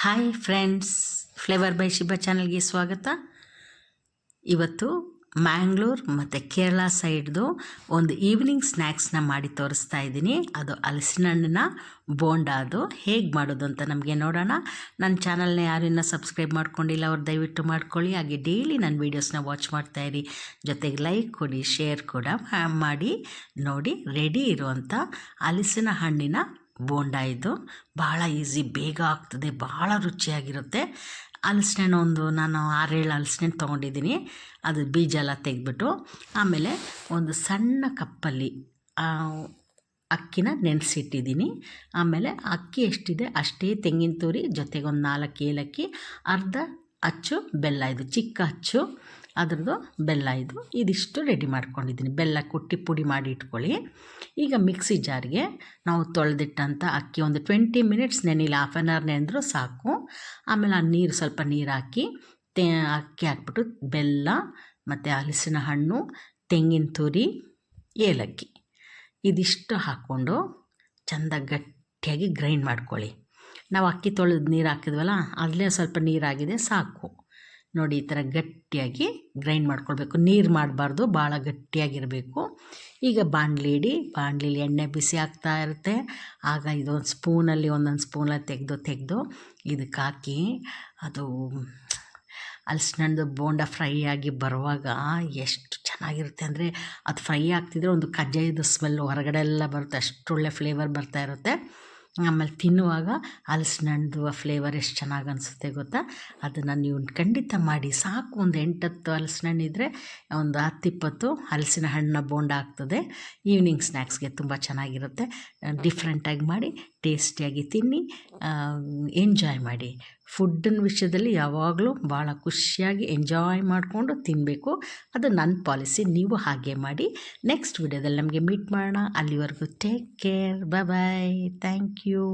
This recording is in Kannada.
Hi friends, flavour by Shiba ಚಾನಲ್ಗೆ ಸ್ವಾಗತ. ಇವತ್ತು ಮ್ಯಾಂಗ್ಳೂರ್ ಮತ್ತು ಕೇರಳ ಸೈಡ್ದು ಒಂದು ಈವ್ನಿಂಗ್ ಸ್ನ್ಯಾಕ್ಸ್ನ ಮಾಡಿ ತೋರಿಸ್ತಾ ಇದ್ದೀನಿ. ಅದು ಹಲಸಿನ ಹಣ್ಣಿನ ಬೋಂಡ. ಅದು ಹೇಗೆ ಮಾಡೋದು ಅಂತ ನಮಗೆ ನೋಡೋಣ. ನನ್ನ ಚಾನಲ್ನ ಯಾರು ಇನ್ನೂ ಸಬ್ಸ್ಕ್ರೈಬ್ ಮಾಡ್ಕೊಂಡಿಲ್ಲ ಅವ್ರು ದಯವಿಟ್ಟು ಮಾಡ್ಕೊಳ್ಳಿ. ಹಾಗೆ ಡೈಲಿ ನನ್ನ ವೀಡಿಯೋಸ್ನ ವಾಚ್ ಮಾಡ್ತಾಯಿರಿ. ಜೊತೆಗೆ ಲೈಕ್ ಕೊಡಿ, ಶೇರ್ ಕೂಡ ಮಾಡಿ. ನೋಡಿ, ರೆಡಿ ಇರುವಂಥ ಹಲಸಿನ ಹಣ್ಣಿನ ಬೋಂಡ. ಇದು ಭಾಳ ಈಸಿ, ಬೇಗ ಆಗ್ತದೆ, ಭಾಳ ರುಚಿಯಾಗಿರುತ್ತೆ. ಹಲಸಿನ ಹಣ್ಣು ನಾನು 6-7 ಹಲಸಿನ ಹಣ್ಣು ತೊಗೊಂಡಿದ್ದೀನಿ. ಅದು ಬೀಜ ಎಲ್ಲ ತೆಗೆದ್ಬಿಟ್ಟು ಆಮೇಲೆ ಒಂದು ಸಣ್ಣ ಕಪ್ಪಲ್ಲಿ ಅಕ್ಕಿನ ನೆನೆಸಿಟ್ಟಿದ್ದೀನಿ. ಆಮೇಲೆ ಅಕ್ಕಿ ಎಷ್ಟಿದೆ ಅಷ್ಟೇ ತೆಂಗಿನ ತುರಿ, ಜೊತೆಗೆ ಒಂದು 4 ಏಲಕ್ಕಿ, ಅರ್ಧ ಅಚ್ಚು ಬೆಲ್ಲ, ಇದು ಚಿಕ್ಕ ಅಚ್ಚು ಅದ್ರದ್ದು ಬೆಲ್ಲ, ಇದಿಷ್ಟು ರೆಡಿ ಮಾಡ್ಕೊಂಡಿದ್ದೀನಿ. ಬೆಲ್ಲ ಕುಟ್ಟಿ ಪುಡಿ ಮಾಡಿ ಇಟ್ಕೊಳ್ಳಿ. ಈಗ ಮಿಕ್ಸಿ ಜಾರ್ಗೆ ನಾವು ತೊಳೆದಿಟ್ಟಂಥ ಅಕ್ಕಿ ಒಂದು 20 ಮಿನಿಟ್ಸ್ ನೆನಿಲ್ಲ, 1/2 an hour ನೆನೆದ್ರೂ ಸಾಕು. ಆಮೇಲೆ ಆ ನೀರು ಸ್ವಲ್ಪ ನೀರು ಹಾಕಿ ಅಕ್ಕಿ ಹಾಕ್ಬಿಟ್ಟು ಬೆಲ್ಲ ಮತ್ತು ಹಲಸಿನ ಹಣ್ಣು, ತೆಂಗಿನ ತುರಿ, ಏಲಕ್ಕಿ ಇದಿಷ್ಟು ಹಾಕ್ಕೊಂಡು ಚೆಂದ ಗಟ್ಟಿಯಾಗಿ ಗ್ರೈಂಡ್ ಮಾಡ್ಕೊಳ್ಳಿ. ನಾವು ಅಕ್ಕಿ ತೊಳೆದು ನೀರು ಹಾಕಿದ್ವಲ್ಲ, ಅಲ್ಲೇ ಸ್ವಲ್ಪ ನೀರಾಗಿದೆ, ಸಾಕು. ನೋಡಿ, ಈ ಥರ ಗಟ್ಟಿಯಾಗಿ ಗ್ರೈಂಡ್ ಮಾಡ್ಕೊಳ್ಬೇಕು. ನೀರು ಮಾಡಬಾರ್ದು, ಭಾಳ ಗಟ್ಟಿಯಾಗಿರಬೇಕು. ಈಗ ಬಾಣಲಿಲಿ ಎಣ್ಣೆ ಬಿಸಿ ಆಗ್ತಾ ಇರುತ್ತೆ. ಆಗ ಇದೊಂದು ಸ್ಪೂನಲ್ಲಿ ಒಂದೊಂದು ಸ್ಪೂನಲ್ಲಿ ತೆಗೆದು ಇದಕ್ಕೆ ಹಾಕಿ ಅದು ಹಲಸಿನ ಹಣ್ಣು ಬೋಂಡ ಫ್ರೈ ಆಗಿ ಬರುವಾಗ ಎಷ್ಟು ಚೆನ್ನಾಗಿರುತ್ತೆ ಅಂದರೆ, ಅದು ಫ್ರೈ ಆಗ್ತಿದ್ರೆ ಒಂದು ಕಜ್ಜಾಯದ ಸ್ಮೆಲ್ ಹೊರಗಡೆ ಎಲ್ಲ ಬರುತ್ತೆ, ಅಷ್ಟೊಳ್ಳೆ ಫ್ಲೇವರ್ ಬರ್ತಾ ಇರುತ್ತೆ. ಆಮೇಲೆ ತಿನ್ನುವಾಗ ಹಲಸಿನ ಹಣ್ಣು ಫ್ಲೇವರ್ ಎಷ್ಟು ಚೆನ್ನಾಗಿ ಅನಿಸುತ್ತೆ ಗೊತ್ತಾ. ಅದನ್ನು ನೀವು ಖಂಡಿತ ಮಾಡಿ. ಸಾಕು, ಒಂದು 8-10 ಹಲಸಿನ ಹಣ್ಣು ಇದ್ದರೆ ಒಂದು 10-20 ಹಲಸಿನ ಹಣ್ಣು ಬೋಂಡ ಆಗ್ತದೆ. ಈವ್ನಿಂಗ್ ಸ್ನ್ಯಾಕ್ಸ್ಗೆ ತುಂಬ ಚೆನ್ನಾಗಿರುತ್ತೆ. ಡಿಫ್ರೆಂಟಾಗಿ ಮಾಡಿ, ಟೇಸ್ಟಿಯಾಗಿ ತಿನ್ನಿ, ಎಂಜಾಯ್ ಮಾಡಿ. ಫುಡ್ಡಿನ ವಿಷಯದಲ್ಲಿ ಯಾವಾಗಲೂ ಭಾಳ ಖುಷಿಯಾಗಿ ಎಂಜಾಯ್ ಮಾಡಿಕೊಂಡು ತಿನ್ನಬೇಕು. ಅದು ನನ್ನ ಪಾಲಿಸಿ. ನೀವು ಹಾಗೆ ಮಾಡಿ. ನೆಕ್ಸ್ಟ್ ವಿಡಿಯೋದಲ್ಲಿ ನಮಗೆ ಮೀಟ್ ಮಾಡೋಣ. ಅಲ್ಲಿವರೆಗೂ take care, bye, thank you.